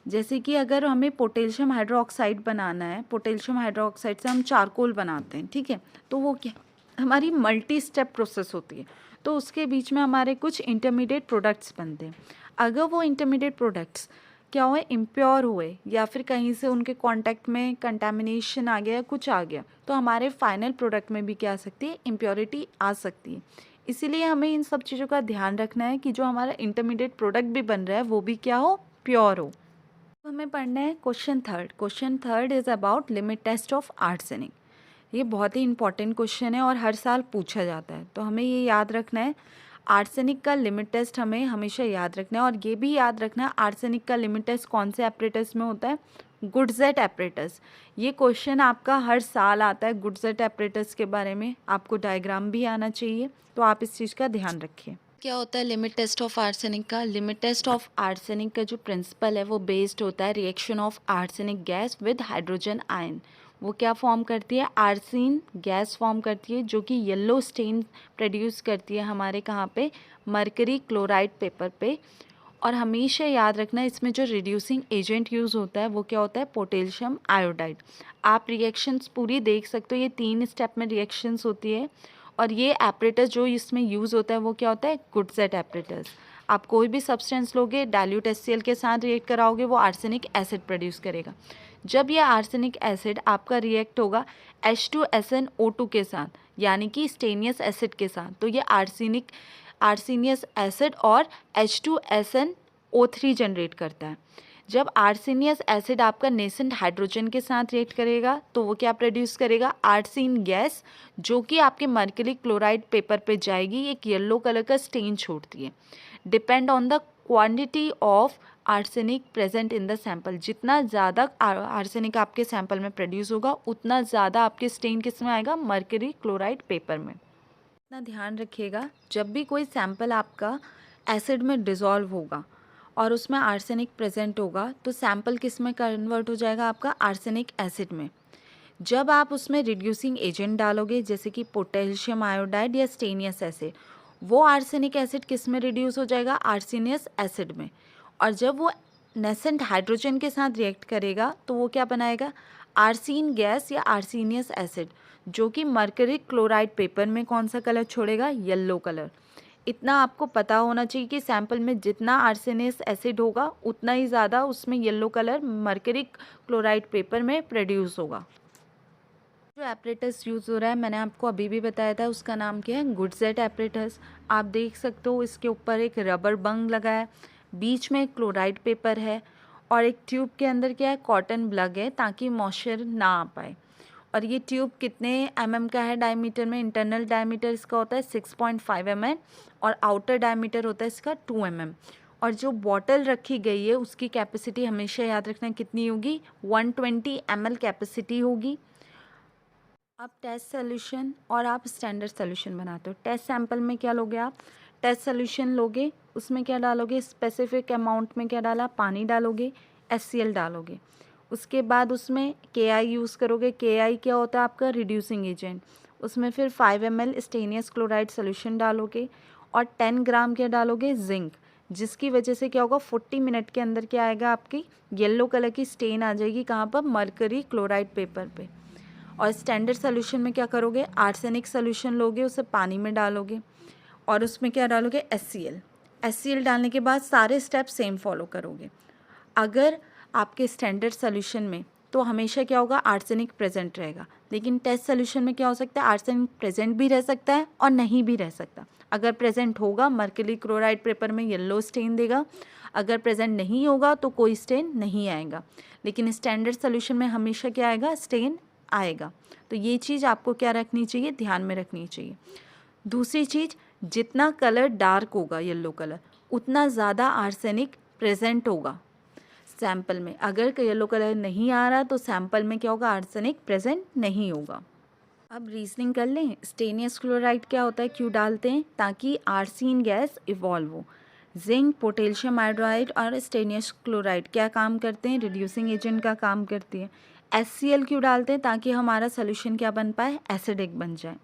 जैसे कि अगर हमें पोटेशियम हाइड्रोक्साइड बनाना है, पोटेशियम हाइड्रोक्साइड से हम चारकोल बनाते हैं, ठीक है, तो वो क्या हमारी मल्टी स्टेप प्रोसेस होती है, तो उसके बीच में हमारे कुछ इंटरमीडिएट प्रोडक्ट्स बनते हैं। अगर वो इंटरमीडिएट प्रोडक्ट्स क्या हुए, इम्प्योर हुए या फिर कहीं से उनके कांटेक्ट में कंटामिनेशन आ गया, कुछ आ गया, तो हमारे फाइनल प्रोडक्ट में भी क्या आ सकती है, इम्प्योरिटी आ सकती है। इसीलिए हमें इन सब चीज़ों का ध्यान रखना है कि जो हमारा इंटरमीडिएट प्रोडक्ट भी बन रहा है वो भी क्या हो, प्योर हो। तो हमें पढ़ना है question third. Question third is about limit test of arsenic. ये बहुत ही इंपॉर्टेंट क्वेश्चन है और हर साल पूछा जाता है, तो हमें ये याद रखना है। आर्सेनिक का लिमिट टेस्ट हमें हमेशा याद रखना है, और ये भी याद रखना है आर्सेनिक का लिमिट टेस्ट कौन से एपरेटस में होता है, गुडजेट एपरेटस। ये क्वेश्चन आपका हर साल आता है गुडजेट एपरेटस के बारे में, आपको डायग्राम भी आना चाहिए, तो आप इस चीज़ का ध्यान रखिए। क्या होता है लिमिट टेस्ट ऑफ आर्सेनिक का? लिमिट टेस्ट ऑफ आर्सेनिक का जो प्रिंसिपल है वो बेस्ड होता है reaction of arsenic gas with hydrogen ion. वो क्या फॉर्म करती है, आर्सिन गैस फॉर्म करती है, जो कि येलो स्टेन प्रोड्यूस करती है हमारे कहाँ पे, मरकरी क्लोराइड पेपर पे। और हमेशा याद रखना इसमें जो रिड्यूसिंग एजेंट यूज़ होता है वो क्या होता है, पोटेशियम आयोडाइड। आप रिएक्शंस पूरी देख सकते हो, ये 3 स्टेप में रिएक्शंस होती है, और ये एपरेटस जो इसमें यूज़ होता है वो क्या होता है, गुडजेट एपरेटस। आप कोई भी सब्सटेंस लोगे, डाइल्यूट HCl के साथ रिएक्ट कराओगे, वो आर्सेनिक एसिड प्रोड्यूस करेगा। जब ये आर्सेनिक एसिड आपका रिएक्ट होगा H2SnO2 के साथ, यानी कि स्टेनियस एसिड के साथ, तो ये आर्सेनियस एसिड और H2SnO3 जनरेट करता है। जब आर्सेनियस एसिड आपका नेसेंट हाइड्रोजन के साथ रिएक्ट करेगा तो वो क्या प्रोड्यूस करेगा, आर्सिन गैस, जो कि आपके मर्करी क्लोराइड पेपर पे जाएगी, एक येलो कलर का स्टेन छोड़ती है। Depend on the quantity of arsenic present in the sample. जितना ज़्यादा आर्सेनिक आपके सैंपल में प्रोड्यूस होगा उतना ज़्यादा आपके स्टेन किस में आएगा, मर्करी क्लोराइड पेपर में। इतना ध्यान रखिएगा, जब भी कोई सैंपल आपका एसिड में डिज़ोल्व होगा और उसमें आर्सेनिक प्रेजेंट होगा तो सैंपल किस में कन्वर्ट हो जाएगा, आपका आर्सेनिक एसिड में। जब आप उसमें रिड्यूसिंग एजेंट डालोगे, जैसे कि पोटेशियम आयोडाइड या स्टेनियस एसिड, वो आर्सेनिक एसिड किस में रिड्यूस हो जाएगा, आर्सेनियस एसिड में। और जब वो नेसेंट हाइड्रोजन के साथ रिएक्ट करेगा तो वो क्या बनाएगा, आर्सिन गैस या आर्सेनियस एसिड, जो कि मर्करी क्लोराइड पेपर में कौन सा कलर छोड़ेगा, येलो कलर। इतना आपको पता होना चाहिए कि सैंपल में जितना आर्सेनियस एसिड होगा उतना ही ज़्यादा उसमें yellow colour mercury chloride paper में प्रोड्यूस होगा। जो एपरेटस यूज़ हो रहा है मैंने आपको अभी भी बताया था, उसका नाम क्या है, गुडजेट एपरेटस। आप देख सकते हो इसके ऊपर एक रबर बंग लगा है, बीच में क्लोराइड पेपर है, और एक ट्यूब के अंदर क्या है, कॉटन ब्लग है, ताकि मॉइस्चर ना आ पाए। और ये ट्यूब कितने mm का है डायमीटर में, इंटरनल डायमीटर इसका होता है 6.5 mm, और आउटर डायमीटर होता है इसका 2 mm। और जो बॉटल रखी गई है उसकी कैपेसिटी हमेशा याद रखना कितनी होगी, 120 ml कैपेसिटी होगी। अब टेस्ट सोल्यूशन और आप स्टैंडर्ड सोल्यूशन बनाते हो। टेस्ट सैंपल में क्या लोगे आप, टेस्ट सोल्यूशन लोगे, उसमें क्या डालोगे, स्पेसिफिक अमाउंट में क्या डाला, पानी डालोगे, HCl डालोगे। उसके बाद उसमें KI यूज़ करोगे। KI क्या होता है आपका, रिड्यूसिंग एजेंट। उसमें फिर 5 ml स्टेनियस क्लोराइड सोल्यूशन डालोगे, और 10 ग्राम क्या डालोगे, जिंक, जिसकी वजह से क्या होगा, 40 मिनट के अंदर क्या आएगा, आपकी येलो कलर की स्टेन आ जाएगी, कहाँ पर, मर्करी क्लोराइड पेपर पे। और स्टैंडर्ड सोल्यूशन में क्या करोगे, आर्सेनिक सोल्यूशन लोगे, उसे पानी में डालोगे, और उसमें क्या डालोगे, HCl। HCl डालने के बाद सारे स्टेप सेम फॉलो करोगे। अगर आपके स्टैंडर्ड सोल्यूशन में तो हमेशा क्या होगा, आर्सेनिक प्रेजेंट रहेगा, लेकिन टेस्ट सोल्यूशन में क्या हो सकता है, आर्सेनिक प्रेजेंट भी रह सकता है और नहीं भी रह सकता। अगर प्रेजेंट होगा मर्करी क्लोराइड पेपर में येलो स्टेन देगा, अगर प्रेजेंट नहीं होगा तो कोई स्टेन नहीं आएगा, लेकिन स्टैंडर्ड सोल्यूशन में हमेशा क्या आएगा, स्टेन आएगा। तो ये चीज़ आपको क्या रखनी चाहिए, ध्यान में रखनी चाहिए। दूसरी चीज़, जितना कलर डार्क होगा येलो कलर, उतना ज़्यादा आर्सेनिक प्रेजेंट होगा सैंपल में। अगर येलो कलर नहीं आ रहा तो सैंपल में क्या होगा, आर्सेनिक प्रेजेंट नहीं होगा। अब रीजनिंग कर लें, स्टेनियस क्लोराइड क्या होता है, क्यों डालते हैं, ताकि आर्सिन गैस इवॉल्व हो। जिंक, पोटेशियम आयोडाइड और स्टेनियस क्लोराइड क्या काम करते हैं, रिड्यूसिंग एजेंट का काम करती है। HCl क्यों डालते हैं, ताकि हमारा सोल्यूशन क्या बन पाए, एसिडिक बन जाए।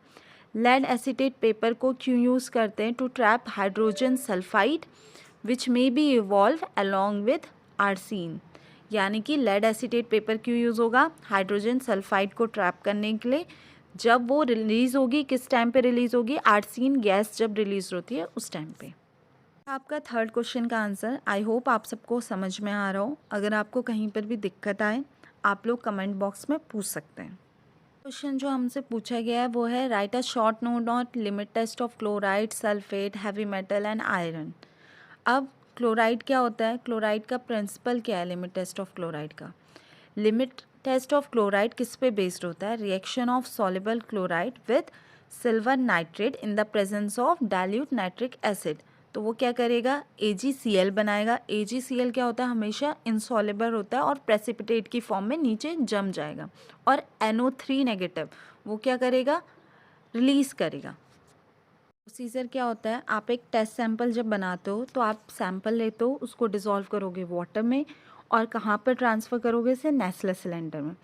लेड एसीटेट पेपर को क्यों यूज़ करते हैं, to trap hydrogen sulphide which may be evolve along with arsine, यानी कि लेड एसीटेट पेपर क्यों यूज़ होगा, हाइड्रोजन सल्फाइड को ट्रैप करने के लिए। जब वो रिलीज़ होगी, किस टाइम पे रिलीज़ होगी, आर्सीन गैस जब रिलीज़ होती है उस टाइम पे। आपका थर्ड क्वेश्चन का आंसर। आई होप आप सबको समझ में आ रहा हो। अगर आपको कहीं पर भी दिक्कत आए आप लोग कमेंट बॉक्स में पूछ सकते हैं। क्वेश्चन जो हमसे पूछा गया है वो है write a short note on limit test of chloride, sulphate, heavy metal and iron. अब क्लोराइड क्या होता है, क्लोराइड का प्रिंसिपल क्या है लिमिट टेस्ट ऑफ क्लोराइड का। लिमिट टेस्ट ऑफ क्लोराइड किस पे बेस्ड होता है, reaction of soluble chloride with silver nitrate in the presence of dilute nitric acid. तो वो क्या करेगा, AgCl बनाएगा। AgCl क्या होता है, हमेशा इनसॉल्युबल होता है और प्रेसिपिटेट की फॉर्म में नीचे जम जाएगा। और NO3 नेगेटिव वो क्या करेगा, रिलीज करेगा। प्रोसीजर क्या होता है, आप एक टेस्ट सैंपल जब बनाते हो तो आप सैंपल लेते हो, उसको डिज़ोल्व करोगे वाटर में और कहाँ पर ट्रांसफ़र करोगे, इसे नेस्ले सिलेंडर में।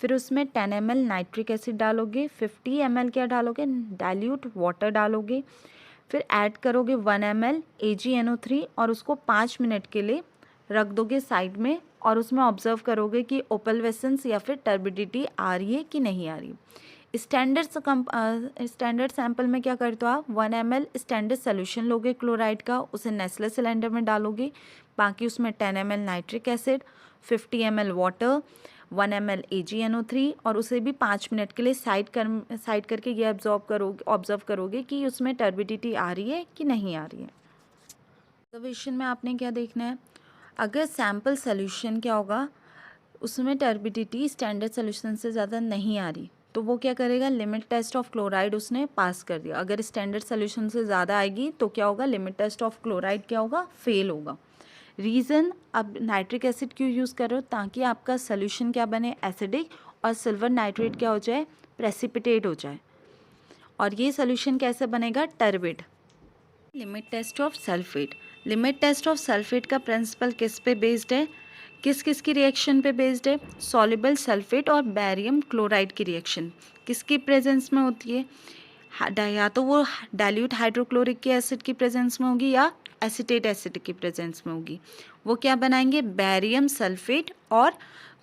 फिर उसमें 10 ml नाइट्रिक एसिड डालोगे, 50 ml क्या डालोगे, डाइल्यूट वाटर डालोगे। फिर ऐड करोगे 1 ml AgNO3 और उसको 5 मिनट के लिए रख दोगे साइड में और उसमें ऑब्जर्व करोगे कि ओपलवेसेंस या फिर टर्बिडिटी आ रही है कि नहीं आ रही है। स्टैंडर्ड सैंपल में क्या करते हो आप, 1 ml स्टैंडर्ड सोल्यूशन लोगे क्लोराइड का, उसे नेस्ले सिलेंडर में डालोगे। बाकी उसमें 10 ml nitric acid, 50 ml water, 1 ml AgNO3 और उसे भी 5 मिनट के लिए साइड करके ये ऑब्जर्व करोगे कि उसमें टर्बिडिटी आ रही है कि नहीं आ रही है। ऑब्जर्वेशन में आपने क्या देखना है, अगर सैंपल सोल्यूशन क्या होगा उसमें टर्बिडिटी स्टैंडर्ड सोल्यूशन से ज़्यादा नहीं आ रही तो वो क्या करेगा, लिमिट टेस्ट ऑफ क्लोराइड उसने पास कर दिया। अगर स्टैंडर्ड सोल्यूशन से ज़्यादा आएगी तो क्या होगा, लिमिट टेस्ट ऑफ क्लोराइड क्या होगा, फेल होगा। रीज़न, अब नाइट्रिक एसिड क्यों यूज़ कर रहे हो, ताकि आपका सोल्यूशन क्या बने, एसिडिक, और सिल्वर नाइट्रेट क्या हो जाए, प्रेसिपिटेट हो जाए। और ये सोल्यूशन कैसे बनेगा, turbid. Limit test of sulphate. Limit test of sulphate का प्रिंसिपल किस पे बेस्ड है, किस किस की रिएक्शन पे बेस्ड है, सॉल्युबल सल्फेट और बैरियम क्लोराइड की रिएक्शन किसकी प्रेजेंस में होती है, या तो वो डाइल्यूट हाइड्रोक्लोरिक एसिड की प्रेजेंस में होगी या एसीटेट एसिड की प्रेजेंस में होगी। वो क्या बनाएंगे, बैरियम सल्फेट और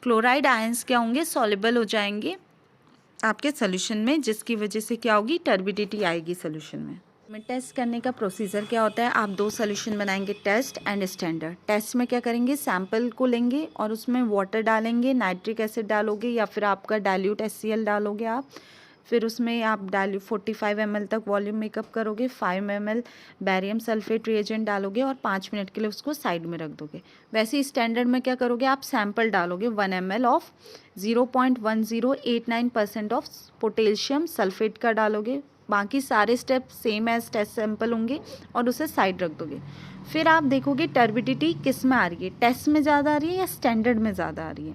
क्लोराइड आयंस क्या होंगे, सॉल्युबल हो जाएंगे आपके सोल्यूशन में, जिसकी वजह से क्या होगी, टर्बिडिटी आएगी सोल्यूशन में। टेस्ट करने का प्रोसीजर क्या होता है, आप दो सोल्यूशन बनाएंगे, टेस्ट एंड स्टैंडर्ड। टेस्ट में क्या करेंगे, सैंपल को लेंगे और उसमें वाटर डालेंगे, नाइट्रिक एसिड डालोगे या फिर आपका डाइल्यूट HCl डालोगे आप। फिर उसमें आप 45 ml तक वॉल्यूम मेकअप करोगे, 5 ml बैरियम सल्फेट रिएजेंट डालोगे और 5 मिनट के लिए उसको साइड में रख दोगे। वैसे ही स्टैंडर्ड में क्या करोगे, आप सैंपल डालोगे 1 ml of 0.1089% of potassium sulphate का डालोगे। बाकी सारे step same as test sample होंगे और उसे साइड रख दोगे। फिर आप देखोगे टर्बिडिटी किस में आ रही है, टेस्ट में ज़्यादा आ रही है या स्टैंडर्ड में ज़्यादा आ रही है।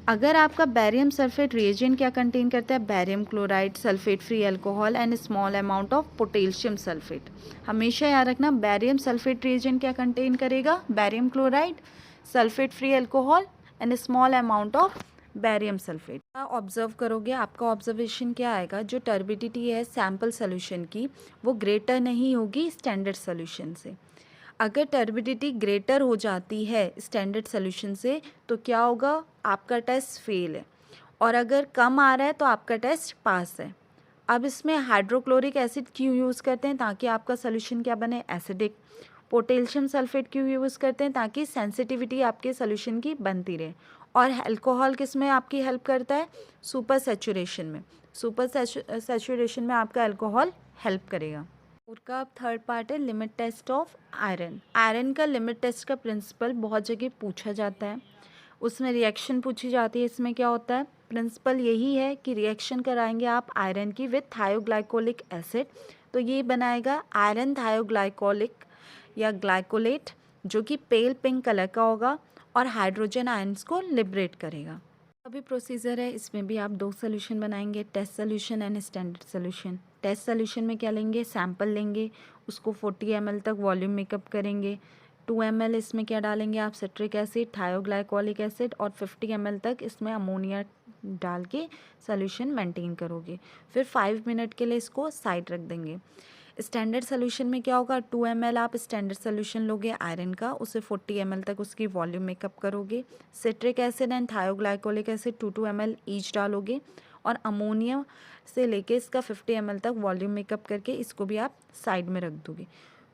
अगर आपका बैरियम सल्फेट रिएजेंट क्या कंटेन करता है, barium chloride, sulphate free alcohol and small amount of potassium sulphate. हमेशा याद रखना, बैरियम सल्फेट रिएजेंट क्या कंटेन करेगा, barium chloride, sulphate free alcohol and small amount of barium sulphate. Observe करोगे, आपका ऑब्जर्वेशन क्या आएगा, जो टर्बिडिटी है सैंपल सोल्यूशन की वो ग्रेटर नहीं होगी स्टैंडर्ड सोल्यूशन से। अगर टर्बिडिटी ग्रेटर हो जाती है स्टैंडर्ड सोल्यूशन से तो क्या होगा, आपका टेस्ट फेल है, और अगर कम आ रहा है तो आपका टेस्ट पास है। अब इसमें हाइड्रोक्लोरिक एसिड क्यों यूज़ करते हैं, ताकि आपका सोल्यूशन क्या बने, एसिडिक। पोटेशियम सल्फेट क्यों यूज़ करते हैं, ताकि सेंसिटिविटी आपके सोल्यूशन की बनती रहे। और अल्कोहल किस में आपकी हेल्प करता है, सुपर सैचुरेशन में। सुपर सैचुरेशन में आपका अल्कोहल हेल्प करेगा। और का अब थर्ड पार्ट है limit test of iron. Iron का लिमिट टेस्ट का प्रिंसिपल बहुत जगह पूछा जाता है, उसमें रिएक्शन पूछी जाती है। इसमें क्या होता है, प्रिंसिपल यही है कि रिएक्शन कराएंगे आप आयरन की विथ थायोग्लाइकोलिक एसिड, तो ये बनाएगा आयरन थायोग्लाइकोलिक या ग्लाइकोलेट, जो कि पेल पिंक कलर का होगा और हाइड्रोजन आयंस को लिबरेट करेगा। अभी प्रोसीजर है, इसमें भी आप दो सोल्यूशन बनाएंगे, test solution and standard solution. Test solution में क्या लेंगे, सैंपल लेंगे, उसको 40 ml तक वॉल्यूम मेकअप करेंगे। 2 ml इसमें क्या डालेंगे आप, सिट्रिक एसिड, थायोग्लाइकोलिक एसिड, और 50 ml तक इसमें अमोनिया डाल के सोल्यूशन मेंटेन करोगे। फिर 5 मिनट के लिए इसको साइड रख देंगे। स्टैंडर्ड सोल्यूशन में क्या होगा, 2 ml आप स्टैंडर्ड सोल्यूशन लोगे आयरन का, उसे 40 ml तक उसकी वॉल्यूम मेकअप करोगे। Citric acid and थायोग्लाइकोलिक acid 2 ml each डालोगे और अमोनिया से लेके इसका 50 ml तक वॉल्यूम मेकअप करके इसको भी आप साइड में रख दोगे।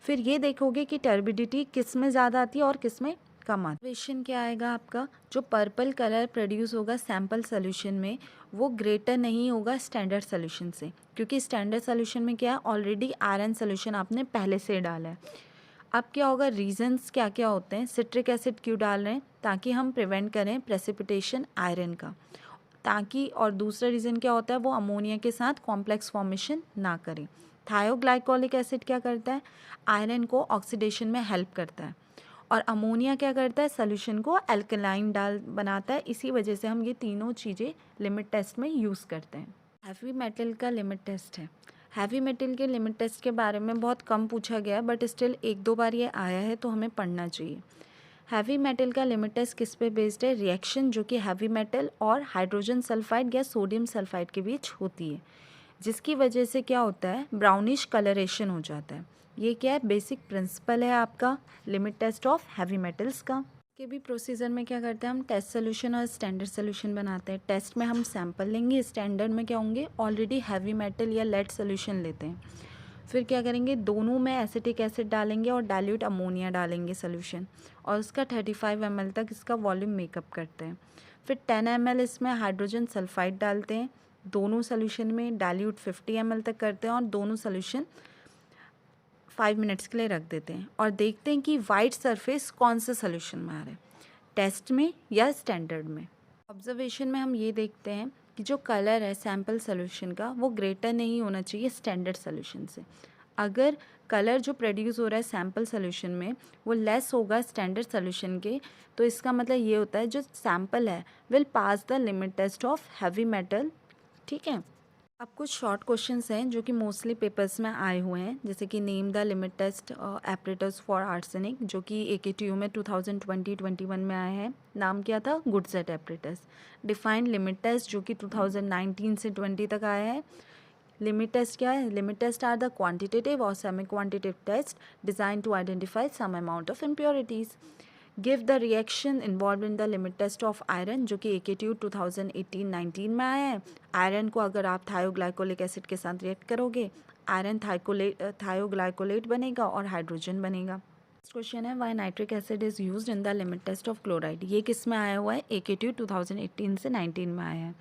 फिर ये देखोगे कि टर्बिडिटी किस में ज़्यादा आती है और किस में कम आती है। क्वेश्चन क्या आएगा आपका, जो पर्पल कलर प्रोड्यूस होगा सैम्पल सोल्यूशन में वो ग्रेटर नहीं होगा स्टैंडर्ड सोल्यूशन से, क्योंकि स्टैंडर्ड सोल्यूशन में क्या है, ऑलरेडी आयरन सोल्यूशन आपने पहले से डाला है। अब क्या होगा, रीजंस क्या क्या होते हैं, सिट्रिक एसिड क्यों डाल रहे हैं, ताकि हम प्रिवेंट करें प्रेसिपिटेशन आयरन का, ताकि, और दूसरा रीज़न क्या होता है, वो अमोनिया के साथ कॉम्प्लेक्स फॉर्मेशन ना करें। थायोग्लाइकोलिक एसिड क्या करता है, आयरन को ऑक्सीडेशन में हेल्प करता है, और अमोनिया क्या करता है, सोल्यूशन को अल्कलाइन डाल बनाता है। इसी वजह से हम ये तीनों चीज़ें लिमिट टेस्ट में यूज़ करते हैं। हैवी मेटल का लिमिट टेस्ट है। हैवी मेटल के लिमिट टेस्ट के बारे में बहुत कम पूछा गया है, बट स्टिल एक दो बार ये आया है तो हमें पढ़ना चाहिए। हैवी मेटल का लिमिट टेस्ट किस पे बेस्ड है, रिएक्शन जो कि हैवी मेटल और हाइड्रोजन सल्फाइड या सोडियम सल्फाइड के बीच होती है, जिसकी वजह से क्या होता है, ब्राउनिश कलरेशन हो जाता है। ये क्या है, बेसिक प्रिंसिपल है आपका limit test of heavy metals का। के भी प्रोसीजर में क्या करते हैं, हम टेस्ट सोल्यूशन और स्टैंडर्ड सोल्यूशन बनाते हैं। टेस्ट में हम सैंपल लेंगे, स्टैंडर्ड में क्या होंगे, ऑलरेडी हैवी मेटल या लेड सोल्यूशन लेते हैं। फिर क्या करेंगे, दोनों में एसिटिक एसिड डालेंगे और डाइल्यूट अमोनिया डालेंगे सोल्यूशन, और उसका 35 ml तक इसका वॉल्यूम मेकअप करते हैं। फिर 10 ml इसमें हाइड्रोजन सल्फाइड डालते हैं, दोनों सोल्यूशन में डाइल्यूट 50 ml तक करते हैं और दोनों सोल्यूशन 5 मिनट्स के लिए रख देते हैं, और देखते हैं कि वाइट सरफेस कौन से सोल्यूशन में आ रहा है, टेस्ट में या स्टैंडर्ड में। ऑब्जर्वेशन में हम ये देखते हैं कि जो कलर है सैम्पल सोल्यूशन का वो ग्रेटर नहीं होना चाहिए स्टैंडर्ड सोल्यूशन से। अगर कलर जो प्रोड्यूस हो रहा है सैम्पल सोल्यूशन में वो लेस होगा स्टैंडर्ड सोल्यूशन के, तो इसका मतलब ये होता है जो सैम्पल है will pass the limit test of heavy metal. ठीक है, अब कुछ शॉर्ट क्वेश्चंस हैं जो कि मोस्टली पेपर्स में आए हुए हैं, जैसे कि name the limit test apparatus for arsenic, जो कि AKTU में 2020-21 में आया है। नाम क्या था, गुडसेट एपरेटस। डिफाइन लिमिट टेस्ट, जो कि 2019 से 20 तक आया है। लिमिट टेस्ट क्या है, limit test are the quantitative और semi quantitative test design to identify some amount of impurities. Give the reaction involve in the limit test of iron, जो कि AKTU 2018-19 में आया है। आयरन को अगर आप थायोग्लाइकोलिक एसिड के साथ रिएक्ट करोगे, आयरन थायोग्लाइकोलेट बनेगा और हाइड्रोजन बनेगा। नेक्स्ट क्वेश्चन है, why nitric acid is used in the limit test of chloride. ये किस में आया हुआ है, AKTU 2018 से 19 में आया है।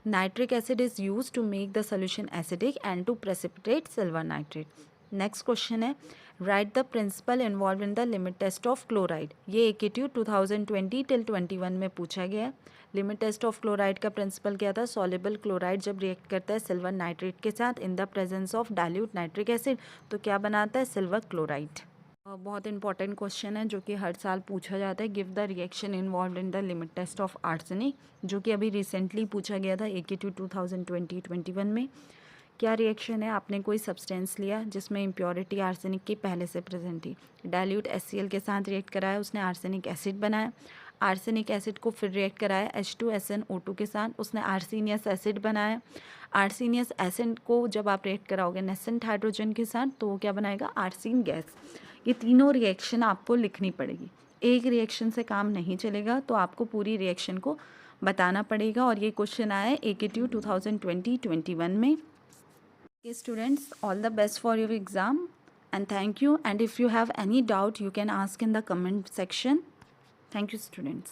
Nitric acid is used to make the solution acidic and to precipitate silver nitrate. Next question है, right the principle involve in the limit test of chloride. ये AKTU 2020-21 में पूछा गया है। लिमिट टेस्ट ऑफ क्लोराइड का principle क्या था, soluble chloride जब रिएक्ट करता है सिल्वर नाइट्रेट के साथ in the presence of dilute nitric acid तो क्या बनाता है, सिल्वर क्लोराइड। बहुत इंपॉर्टेंट क्वेश्चन है जो कि हर साल पूछा जाता है। Give the reaction involve in the limit test of arsenic, जो कि अभी रिसेंटली पूछा गया था AKTU 2020-21 में। क्या रिएक्शन है, आपने कोई सब्सटेंस लिया जिसमें इम्प्योरिटी आर्सेनिक की पहले से प्रेजेंट थी, डाइल्यूट HCl के साथ रिएक्ट कराया, उसने आर्सेनिक एसिड बनाया। आर्सेनिक एसिड को फिर रिएक्ट कराया H2SnO2 के साथ, उसने आर्सेनियस एसिड बनाया। आर्सेनियस एसिड को जब आप रिएक्ट कराओगे नेसेंट हाइड्रोजन के साथ तो वो क्या बनाएगा, आर्सेन गैस। ये तीनों रिएक्शन आपको लिखनी पड़ेगी, एक रिएक्शन से काम नहीं चलेगा, तो आपको पूरी रिएक्शन को बताना पड़ेगा। और ये क्वेश्चन आया है AKTU 2020-21 में। Okay students, all the best for your exam and thank you, and if you have any doubt you can ask in the comment section. Thank you students.